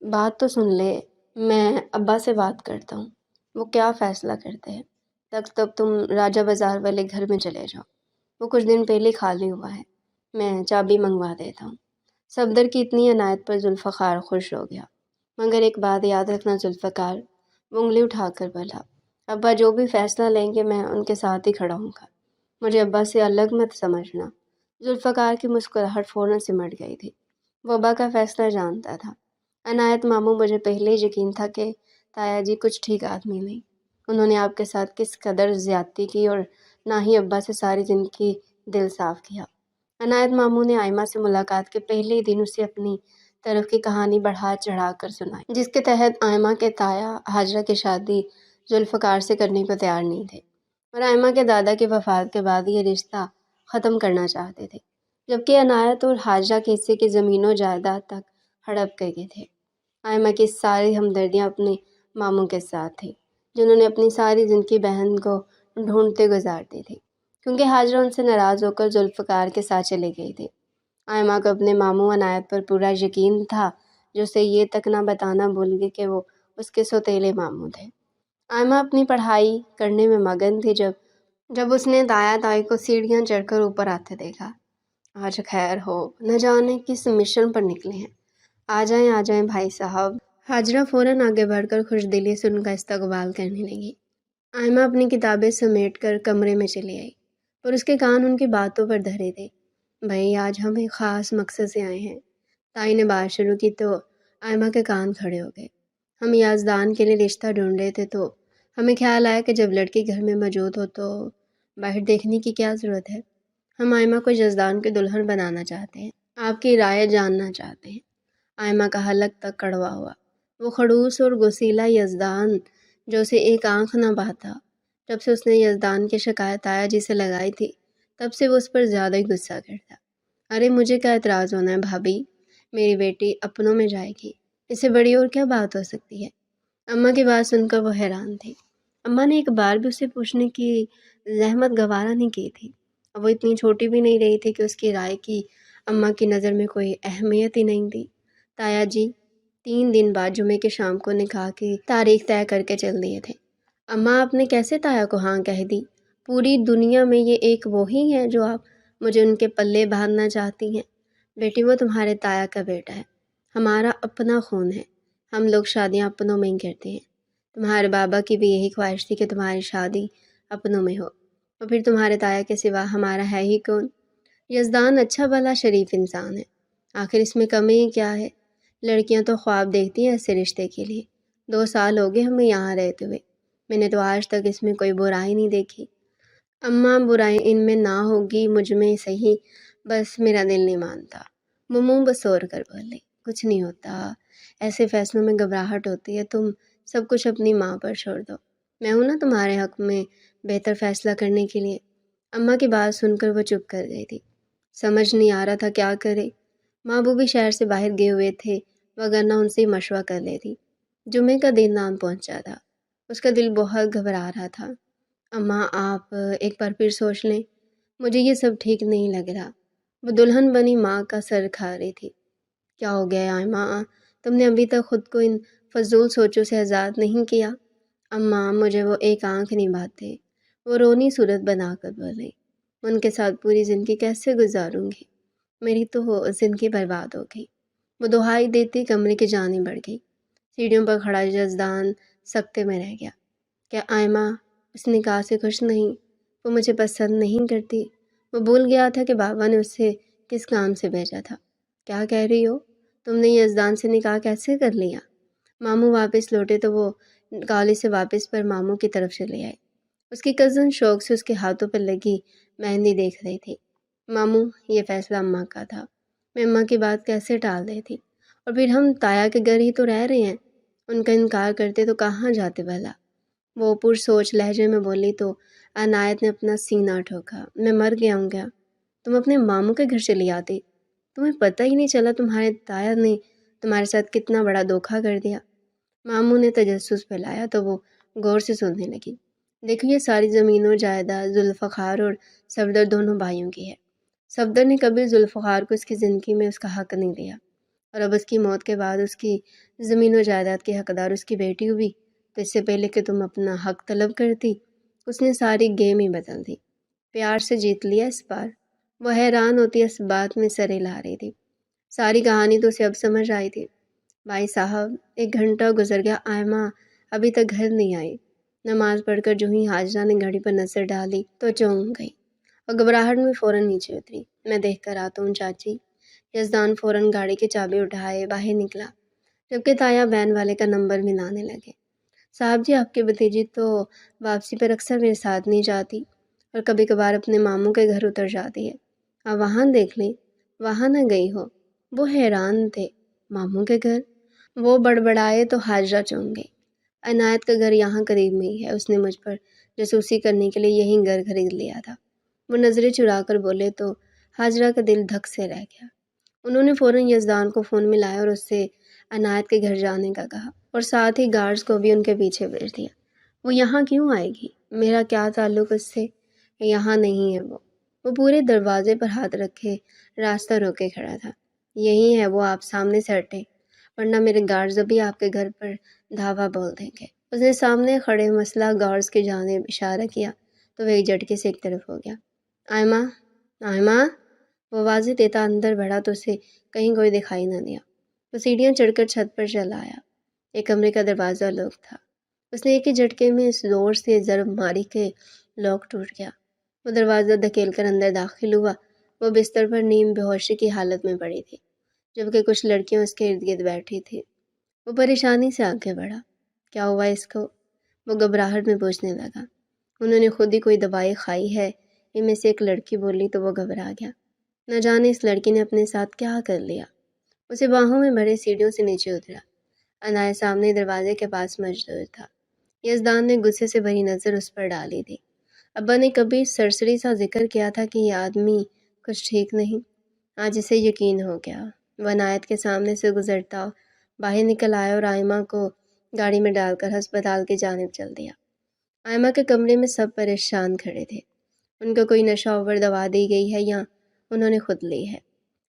بات تو سن لے، میں ابا سے بات کرتا ہوں، وہ کیا فیصلہ کرتے ہیں۔ تب تم راجہ بازار والے گھر میں چلے جاؤ، وہ کچھ دن پہلے خالی ہوا ہے، میں چابی منگوا دیتا ہوں۔ صفدر کی اتنی عنایت پر ذوالفقار خوش ہو گیا۔ مگر ایک بات یاد رکھنا ذوالفقار، وہ انگلی اٹھا کر بولا، ابا جو بھی فیصلہ لیں گے میں ان کے ساتھ ہی کھڑا ہوں گا، مجھے ابا سے الگ مت سمجھنا۔ ذوالفقار کی مسکراہٹ فوراً سمٹ گئی تھی۔ وہ ابا کا فیصلہ جانتا تھا۔ عنایت ماموں، مجھے پہلے ہی یقین تھا کہ تایا جی کچھ ٹھیک آدمی نہیں، انہوں نے آپ کے ساتھ کس قدر زیادتی کی اور نہ ہی ابا سے ساری زندگی دل صاف کیا۔ عنایت ماموں نے آئمہ سے ملاقات کے پہلے ہی دن اسے اپنی طرف کی کہانی بڑھا چڑھا کر سنائی، جس کے تحت آئمہ کے تایا حاجرہ کی شادی ذوالفقار سے کرنے کو تیار نہیں تھے، اور آئمہ کے دادا کی وفات کے بعد یہ رشتہ ختم کرنا چاہتے تھے، جبکہ عنایت اور حاجرہ کے حصے کی زمین و جائیداد تک ہڑپ گئے تھے۔ آئمہ کی ساری ہمدردیاں اپنے ماموں کے ساتھ تھی، جنہوں نے اپنی ساری زندگی بہن کو ڈھونڈتے گزار دی تھی۔ کیونکہ ہاجرہ ان سے ناراض ہو کر ذوالفقار کے ساتھ چلی گئی تھی۔ آئمہ کو اپنے ماموں عنایت پر پورا یقین تھا، جو اسے یہ تک نہ بتانا بھول گئی کہ وہ اس کے سوتیلے ماموں تھے۔ آئمہ اپنی پڑھائی کرنے میں مگن تھی جب اس نے تایا تائی کو سیڑھیاں چڑھ کر اوپر آتے دیکھا۔ آج خیر ہو، نہ جانے کس مشن پر نکلے ہیں۔ آ جائیں بھائی صاحب۔ ہاجرہ فوراً آگے بڑھ کر خوش دلی سے ان کا استقبال کرنے لگی۔ آئمہ اپنی کتابیں سمیٹ کر کمرے میں چلی آئی، اور اس کے کان ان کی باتوں پر دھرے تھے۔ بھائی آج ہم ایک خاص مقصد سے آئے ہیں۔ تائی نے بات شروع کی تو آئمہ کے کان کھڑے ہو گئے۔ ہم یزدان کے لیے رشتہ ڈھونڈ رہے تھے تو ہمیں خیال آیا کہ جب لڑکی گھر میں موجود ہو تو باہر دیکھنے کی کیا ضرورت ہے۔ ہم آئمہ کو یزدان کی دلہن بنانا چاہتے ہیں، آپ کی رائے جاننا چاہتے ہیں۔ آئمہ کا حلق تک کڑوا ہوا۔ وہ خڑوس اور گسیلا یزدان جو اسے ایک آنکھ نہ بہتا۔ جب سے اس نے یزدان کی شکایت تایا جی سے لگائی تھی، تب سے وہ اس پر زیادہ ہی غصہ کرتا۔ ارے مجھے کیا اعتراض ہونا ہے بھابھی، میری بیٹی اپنوں میں جائے گی، اس سے بڑی اور کیا بات ہو سکتی ہے۔ اماں کی بات سن کر وہ حیران تھی۔ اماں نے ایک بار بھی اسے پوچھنے کی زحمت گوارا نہیں کی تھی۔ وہ اتنی چھوٹی بھی نہیں رہی تھی کہ اس کی رائے کی اماں کی نظر میں کوئی اہمیت ہی نہیں تھی۔ تایا جی 3 دن بعد جمعے کی شام کو نکاح کی تاریخ طے کر کے چل دیے تھے۔ اماں آپ نے کیسے تایا کو ہاں کہہ دی؟ پوری دنیا میں یہ ایک وہی ہے جو آپ مجھے ان کے پلے باندھنا چاہتی ہیں؟ بیٹی وہ تمہارے تایا کا بیٹا ہے، ہمارا اپنا خون ہے، ہم لوگ شادیاں اپنوں میں ہی کرتے ہیں۔ تمہارے بابا کی بھی یہی خواہش تھی کہ تمہاری شادی اپنوں میں ہو، اور پھر تمہارے تایا کے سوا ہمارا ہے ہی کون؟ یزدان اچھا بھلا شریف انسان ہے، آخر اس میں کمی کیا ہے؟ لڑکیاں تو خواب دیکھتی ہیں ایسے رشتے کے لیے۔ 2 سال ہو گئے ہمیں یہاں رہتے ہوئے، میں نے تو آج تک اس میں کوئی برائی نہیں دیکھی۔ اماں برائی ان میں نہ ہوگی، مجھ میں صحیح، بس میرا دل نہیں مانتا۔ وہ منہ بسور کر بولے، کچھ نہیں ہوتا، ایسے فیصلوں میں گھبراہٹ ہوتی ہے، تم سب کچھ اپنی ماں پر چھوڑ دو، میں ہوں نا تمہارے حق میں بہتر فیصلہ کرنے کے لیے۔ اماں کی بات سن کر وہ چپ کر گئی تھی۔ سمجھ نہیں آ رہا تھا کیا کرے۔ ماں وہ بھی شہر سے باہر گئے ہوئے تھے، وگرنہ ان سے مشورہ کر لیتی۔ جمعے کا دن نام پہنچا تھا، اس کا دل بہت گھبرا رہا تھا۔ اماں آپ ایک بار پھر سوچ لیں، مجھے یہ سب ٹھیک نہیں لگ رہا۔ وہ دلہن بنی ماں کا سر کھا رہی تھی۔ کیا ہو گیا آئمہ، تم نے ابھی تک خود کو ان فضول سوچوں سے آزاد نہیں کیا؟ اماں مجھے وہ ایک آنکھ نہیں بھاتے، وہ رونی صورت بنا کر بولے، ان کے ساتھ پوری زندگی کیسے گزاروں گی؟ میری تو زندگی برباد ہو گئی۔ وہ دہائی دیتی کمرے کی جانب بڑھ گئی۔ سیڑھیوں پر کھڑا یزدان سکتے میں رہ گیا۔ کیا آئمہ اس نکاح سے خوش نہیں؟ وہ مجھے پسند نہیں کرتی۔ وہ بھول گیا تھا کہ بابا نے اسے کس کام سے بھیجا تھا۔ کیا کہہ رہی ہو؟ تم نے یزدان سے نکاح کیسے کر لیا؟ ماموں واپس لوٹے تو وہ کالج سے واپس پر ماموں کی طرف چلے آئے۔ اس کی کزن شوق سے اس کے ہاتھوں پر لگی مہندی دیکھ رہی تھی۔ ماموں یہ فیصلہ اماں کا تھا، میں اماں کی بات کیسے ٹال دیتی؟ اور پھر ہم تایا کے گھر ہی تو رہ رہے ہیں، ان کا انکار کرتے تو کہاں جاتے بھلا؟ وہ پر سوچ لہجے میں بولی تو عنایت نے اپنا سینہ ٹھوکا۔ میں مر گیا ہوں کیا؟ تم اپنے ماموں کے گھر چلی آتی، تمہیں پتہ ہی نہیں چلا تمہارے تایا نے تمہارے ساتھ کتنا بڑا دھوکہ کر دیا؟ ماموں نے تجسس پھیلایا تو وہ غور سے سننے لگی۔ دیکھو یہ ساری زمین و جائیداد ذوالفقار اور صفدر دونوں بھائیوں کی ہے۔ صفدر نے کبھی ذوالفقار کو اس کی زندگی میں اس کا حق نہیں دیا، اور اب اس کی موت کے بعد اس کی زمین و جائیداد کی حقدار اس کی بیٹی ہوئی، تو اس سے پہلے کہ تم اپنا حق طلب کرتی، اس نے ساری گیم ہی بدل دی، پیار سے جیت لیا اس بار۔ وہ حیران ہوتی اس بات میں سر ہلا رہی تھی۔ ساری کہانی تو اسے اب سمجھ آئی تھی۔ بھائی صاحب 1 گھنٹہ گزر گیا، آئمہ ابھی تک گھر نہیں آئی۔ نماز پڑھ کر جو ہی حاجرہ نے گھڑی پر نظر ڈالی تو چونک گئی اور گھبراہٹ میں فوراً نیچے اتری۔ میں دیکھ کر آتا ہوں چاچی۔ یزدان فوراً گاڑی کی چابی اٹھائے باہر نکلا، جبکہ تایا وین والے کا نمبر ملانے لگے۔ صاحب جی آپ کی بھتیجی تو واپسی پر اکثر میرے ساتھ نہیں جاتی، اور کبھی کبھار اپنے ماموں کے گھر اتر جاتی ہے، آپ وہاں دیکھ لیں، وہاں نہ گئی ہو۔ وہ حیران تھے، ماموں کے گھر؟ وہ بڑبڑائے تو حاجرہ چونک گئی۔ عنایت کا گھر یہاں قریب میں ہی ہے، اس نے مجھ پر جاسوسی کرنے کے لیے یہی گھر خرید لیا تھا۔ وہ نظریں چرا کر بولے تو حاجرہ کا دل دھک سے رہ گیا۔ انہوں نے فوراً یزدان کو فون ملایا اور اس سے عنایت کے گھر جانے کا کہا، اور ساتھ ہی گارڈز کو بھی ان کے پیچھے بھیج دیا۔ وہ یہاں کیوں آئے گی؟ میرا کیا تعلق اس سے؟ یہاں نہیں ہے وہ پورے دروازے پر ہاتھ رکھے راستہ روکے کھڑا تھا۔ یہی ہے وہ، آپ سامنے سے ہٹیں ورنہ میرے گارڈز ابھی آپ کے گھر پر دھاوا بول دیں گے۔ اس نے سامنے کھڑے مسلح گارڈز کی جانب اشارہ کیا تو وہ ایک جھٹکے سے ایک طرف ہو گیا۔ آئمہ، آئمہ! وہ آوازیں دیتا اندر بڑھا تو اسے کہیں کوئی دکھائی نہ دیا۔ وہ سیڑھیاں چڑھ کر چھت پر چل آیا۔ ایک کمرے کا دروازہ لاک تھا۔ اس نے ایک ہی جھٹکے میں اس زور سے ضرب ماری کہ لاک ٹوٹ گیا۔ وہ دروازہ دھکیل کر اندر داخل ہوا۔ وہ بستر پر نیم بے ہوشی کی حالت میں پڑی تھی، جبکہ کچھ لڑکیاں اس کے ارد گرد بیٹھی تھیں۔ وہ پریشانی سے آگے بڑھا۔ کیا ہوا اس کو؟ وہ گھبراہٹ میں پوچھنے لگا۔ انہوں نے خود ہی کوئی دوائی کھائی ہے، ان میں سے ایک لڑکی بولی تو وہ گھبرا گیا۔ نہ جانے اس لڑکی نے اپنے ساتھ کیا کر لیا۔ اسے باہوں میں بھرے سیڑھیوں سے نیچے اترا۔ عنایت سامنے دروازے کے پاس مجدور تھا۔ یزدان نے غصے سے بھری نظر اس پر ڈالی تھی۔ ابا نے کبھی سرسری سا ذکر کیا تھا کہ یہ آدمی کچھ ٹھیک نہیں۔ آج اسے یقین ہو گیا۔ وہ عنایت کے سامنے سے گزرتا باہر نکل آیا اور آئمہ کو گاڑی میں ڈال کر ہسپتال کی جانب چل دیا۔ آئمہ کے کمرے میں سب پریشان کھڑے تھے۔ ان کو کوئی نشہ آور دوا دی گئی ہے یا انہوں نے خود لی ہے؟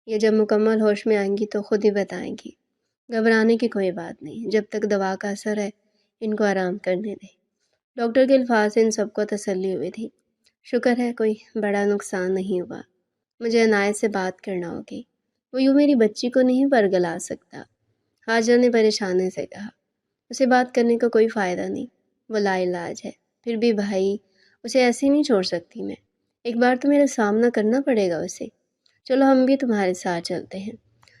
یہ جب مکمل ہوش میں آئیں گی تو خود ہی بتائیں گی۔ گھبرانے کی کوئی بات نہیں، جب تک دوا کا اثر ہے ان کو آرام کرنے دیں۔ ڈاکٹر کے الفاظ سے ان سب کو تسلی ہوئی تھی۔ شکر ہے کوئی بڑا نقصان نہیں ہوا۔ مجھے عنایت سے بات کرنا ہوگی، وہ یوں میری بچی کو نہیں برگلا سکتا، حاجرہ نے پریشانی سے کہا۔ اسے بات کرنے کا کوئی فائدہ نہیں، وہ لا علاج ہے۔ پھر بھی بھائی، اسے ایسے نہیں چھوڑ سکتی میں، ایک بار تو میرا سامنا کرنا پڑے گا اسے۔ چلو ہم بھی تمہارے ساتھ چلتے ہیں۔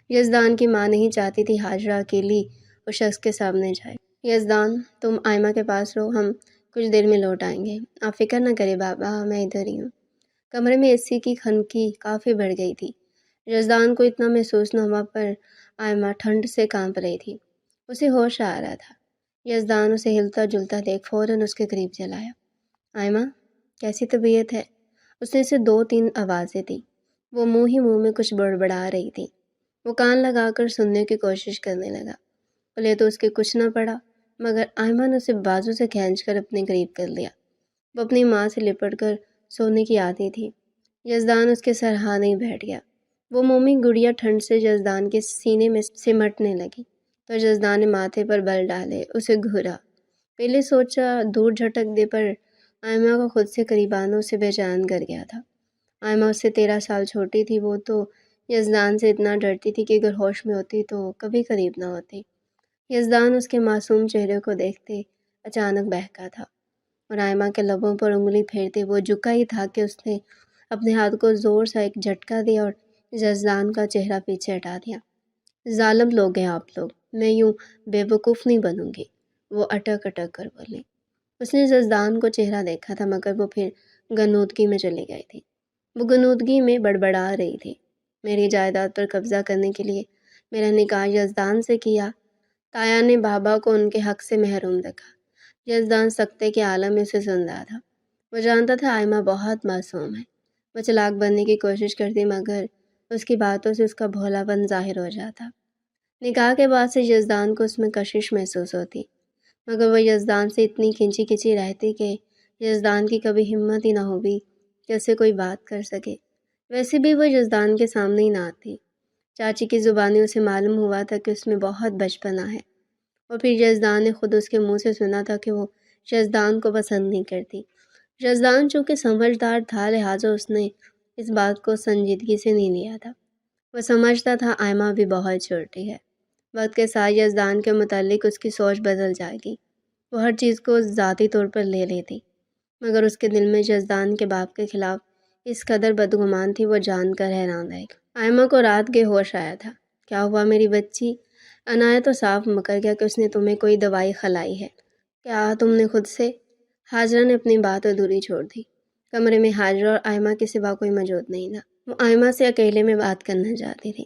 یزدان کی ماں نہیں چاہتی تھی حاجرہ اکیلی اس شخص کے سامنے جائے۔ یزدان، تم آئمہ کے پاس رہو، ہم کچھ دیر میں لوٹ آئیں گے۔ آپ فکر نہ کریں بابا، میں ادھر ہی ہوں۔ کمرے میں اے سی کی کھنکی کافی بڑھ گئی تھی۔ یزدان کو اتنا محسوس نہ ہوا پر آئمہ ٹھنڈ سے کانپ رہی تھی۔ اسے ہوش آ رہا تھا۔ یزدان اسے ہلتا جلتا دیکھ فوراً اس کے قریب چل آیا۔ آئمہ، کیسی طبیعت ہے؟ اس نے اسے 2-3 آوازیں دی۔ وہ منہ ہی منہ میں کچھ بڑبڑا رہی تھی۔ وہ کان لگا کر سننے کی کوشش کرنے لگا۔ بھلے تو اس کے کچھ نہ پڑا، مگر آئمہ نے اسے بازو سے کھینچ کر اپنے قریب کر لیا۔ وہ اپنی ماں سے لپٹ کر سونے کی عادی تھی۔ یزدان اس کے سرہانے ہی بیٹھ گیا۔ وہ مومی گڑیا ٹھنڈ سے یزدان کے سینے میں سمٹنے لگی تو یزدان نے ماتھے پر بل ڈالے اسے گھورا۔ پہلے سوچا دور جھٹک دے، پر آئمہ کو خود سے قریب آنا اسے بے چین کر گیا تھا۔ آئمہ اس سے 13 سال چھوٹی تھی۔ وہ تو یزدان سے اتنا ڈرتی تھی کہ اگر ہوش میں ہوتی تو کبھی قریب نہ ہوتی۔ یزدان اس کے معصوم چہرے کو دیکھتے اچانک بہکا تھا اور آئمہ کے لبوں پر انگلی پھیرتے وہ جھکا ہی تھا کہ اس نے اپنے ہاتھ کو زور سے ایک جھٹکا دیا اور یزدان کا چہرہ پیچھے ہٹا دیا۔ ظالم لوگ ہیں آپ لوگ، میں یوں بے وقوف نہیں بنوں گی، وہ اٹک اٹک کر بولی۔ اس نے یزدان کو چہرہ دیکھا تھا مگر وہ پھر غنودگی میں چلی گئی تھی۔ وہ غنودگی میں بڑبڑا رہی تھی۔ میری جائیداد پر قبضہ کرنے کے لیے میرا نکاح یزدان سے کیا۔ تایا نے بابا کو ان کے حق سے محروم رکھا۔ یزدان سکتے کے عالم میں اسے سن رہا تھا۔ وہ جانتا تھا آئمہ بہت معصوم ہے۔ وہ چلاک بننے کی کوشش کرتی مگر اس کی باتوں سے اس کا بھولا پن ظاہر ہو جاتا۔ نکاح کے بعد سے یزدان کو اس میں کشش محسوس ہوتی، مگر وہ یزدان سے اتنی کھنچی کھنچی رہتی کہ یزدان کی کبھی ہمت ہی نہ ہوئی کہ اسے کوئی بات کر سکے۔ ویسے بھی وہ یزدان کے سامنے ہی نہ آتی۔ چاچی کی زبانی اسے معلوم ہوا تھا کہ اس میں بہت بچپنا ہے، اور پھر یزدان نے خود اس کے منہ سے سنا تھا کہ وہ یزدان کو پسند نہیں کرتی۔ یزدان چونکہ سمجھدار تھا لہٰذا اس نے اس بات کو سنجیدگی سے نہیں لیا تھا۔ وہ سمجھتا تھا آئمہ بھی بہت چھوٹی ہے، وقت کے ساتھ یزدان کے متعلق اس کی سوچ بدل جائے گی۔ وہ ہر چیز کو ذاتی طور پر لے لیتی، مگر اس کے دل میں یزدان کے باپ کے خلاف اس قدر بدگمان تھی وہ جان کر حیران رہ گئی۔ آئمہ کو رات کے ہوش آیا تھا۔ کیا ہوا میری بچی؟ عنایت تو صاف مکر گیا کہ اس نے تمہیں کوئی دوائی کھلائی ہے۔ کیا تم نے خود سے؟ حاجرہ نے اپنی بات ادھوری چھوڑ دی۔ کمرے میں حاجرہ اور آئمہ کے سوا کوئی موجود نہیں تھا۔ وہ آئمہ سے اکیلے میں بات کرنا چاہتی تھی۔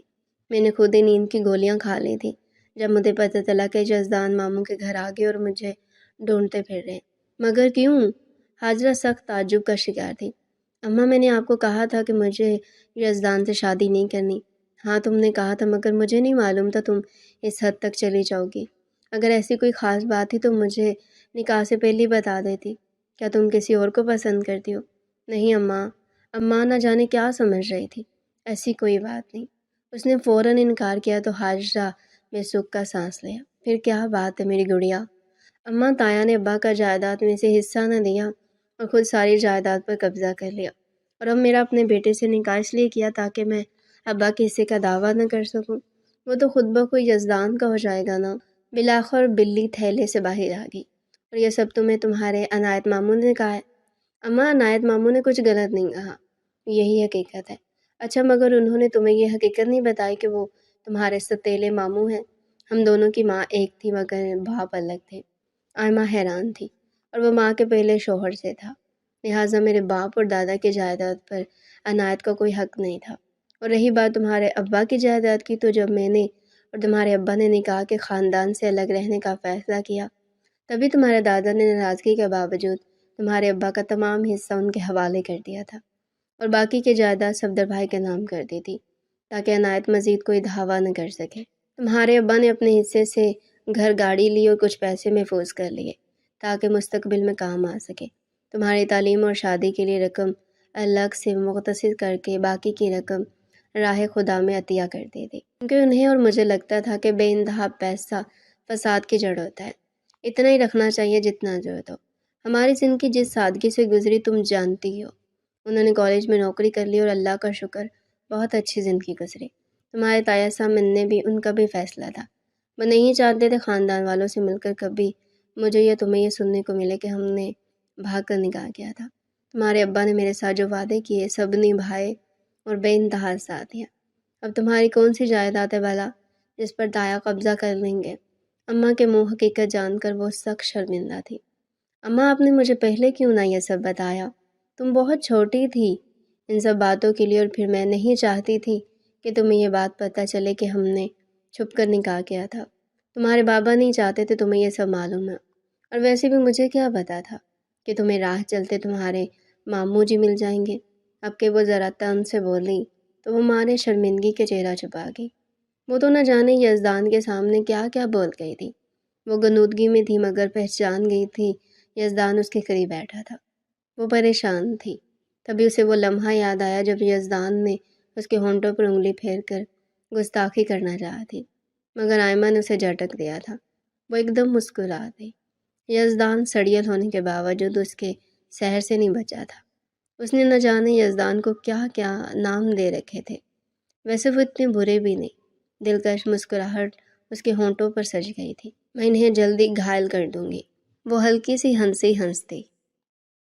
میں نے خود ہی نیند کی گولیاں کھا لی تھی جب مجھے پتہ چلا کہ یزدان ماموں کے گھر آ گئے اور مجھے ڈھونڈتے پھر رہے۔ مگر کیوں؟ حاجرہ سخت تعجب کا شکار تھی۔ اماں، میں نے آپ کو کہا تھا کہ مجھے یزدان سے شادی نہیں کرنی۔ ہاں تم نے کہا تھا، مگر مجھے نہیں معلوم تھا تم اس حد تک چلی جاؤ گی۔ اگر ایسی کوئی خاص بات تھی تو مجھے نکاح سے پہلے ہی بتا دیتی۔ کیا تم کسی اور کو پسند کرتی ہو؟ نہیں اماں، اماں نہ جانے کیا سمجھ رہی تھی، ایسی کوئی بات نہیں۔ اس نے فوراً انکار کیا تو حاجرہ میں سکھ کا سانس لیا۔ پھر کیا بات ہے میری گڑیا؟ اماں، تایا نے ابا کا جائیداد میں سے حصہ نہ دیا اور خود ساری جائیداد پر قبضہ کر لیا، اور اب میرا اپنے بیٹے سے نکاح اس لیے کیا تاکہ میں ابا کے حصے کا دعویٰ نہ کر سکوں۔ وہ تو خود بخود یزدان کا ہو جائے گا نا۔ بالآخر بلی تھیلے سے باہر آ گئی۔ اور یہ سب تمہیں تمہارے عنایت ماموں نے کہا ہے؟ اماں، عنایت ماموں نے کچھ غلط نہیں کہا، یہی حقیقت ہے۔ اچھا، مگر انہوں نے تمہیں یہ حقیقت نہیں بتائی کہ وہ تمہارے ستیلے ماموں ہیں؟ ہم دونوں کی ماں ایک تھی مگر باپ الگ تھے۔ آئمہ حیران تھی، اور وہ ماں کے پہلے شوہر سے تھا، لہٰذا میرے باپ اور دادا کی جائیداد پر عنایت کا کوئی حق نہیں تھا۔ اور رہی بات تمہارے ابا کی جائیداد کی، تو جب میں نے اور تمہارے ابا نے نکاح کے خاندان سے الگ رہنے کا فیصلہ کیا، تبھی تمہارے دادا نے ناراضگی کے باوجود تمہارے ابا کا تمام حصہ ان کے حوالے کر دیا تھا، اور باقی کی جائیداد صفدر بھائی کے نام کر دی تھی تاکہ عنایت مزید کوئی دعویٰ نہ کر سکے۔ تمہارے ابا نے اپنے حصے سے گھر گاڑی لی اور کچھ پیسے محفوظ کر لیے تاکہ مستقبل میں کام آ سکے۔ تمہاری تعلیم اور شادی کے لیے رقم الگ سے مختصر کر کے باقی کی رقم راہ خدا میں عطیہ کر دے دی، کیونکہ انہیں اور مجھے لگتا تھا کہ بے انتہا پیسہ فساد کی جڑ ہوتا ہے، اتنا ہی رکھنا چاہیے جتنا ضرورت ہو۔ ہماری زندگی جس سادگی سے گزری تم جانتی ہو۔ انہوں نے کالج میں نوکری کر لی اور اللہ کا شکر بہت اچھی زندگی گزری۔ تمہارے تایا صاحب نے بھی ان کا بھی فیصلہ تھا، وہ نہیں چاہتے تھے خاندان والوں سے مل کر کبھی مجھے یا تمہیں یہ سننے کو ملے کہ ہم نے بھاگ کر نکاح کیا تھا۔ تمہارے ابا نے میرے ساتھ جو وعدے کیے سب نبھائے اور بے انتہا ساتھ دیا۔ اب تمہاری کون سی جائیداد ہے بھلا جس پر تایا قبضہ کر لیں گے؟ اماں کے منہ حقیقت جان کر وہ سخت شرمندہ تھی۔ اماں، آپ نے مجھے پہلے کیوں نہ یہ سب بتایا؟ تم بہت چھوٹی تھی ان سب باتوں کے لیے، اور پھر میں نہیں چاہتی تھی کہ تمہیں یہ بات پتہ چلے کہ ہم نے چھپ کر نکاح کیا تھا۔ تمہارے بابا نہیں چاہتے تھے تمہیں یہ سب معلوم ہے، اور ویسے بھی مجھے کیا پتہ تھا کہ تمہیں راہ چلتے تمہارے ماموں جی مل جائیں گے۔ اب کہ وہ ذرا تن سے بولی تو وہ مارے شرمندگی کے چہرہ چھپا گئی۔ وہ تو نہ جانے یزدان کے سامنے کیا کیا بول گئی تھی۔ وہ غنودگی میں تھی مگر پہچان گئی تھی یزدان اس کے قریب بیٹھا تھا۔ وہ پریشان تھی۔ تبھی اسے وہ لمحہ یاد آیا جب یزدان نے اس کے ہونٹوں پر انگلی پھیر کر گستاخی کرنا چاہا تھی، مگر آئمہ نے اسے جھٹک دیا تھا۔ وہ ایک دم مسکرا گئی۔ یزدان سڑیل ہونے کے باوجود اس کے سحر سے نہیں بچا تھا۔ اس نے نہ جانے یزدان کو کیا کیا نام دے رکھے تھے، ویسے وہ اتنے برے بھی نہیں۔ دلکش مسکراہٹ اس کے ہونٹوں پر سج گئی تھی۔ میں انہیں جلدی گھائل کر دوں گی۔ وہ ہلکی سی ہنسی ہنستی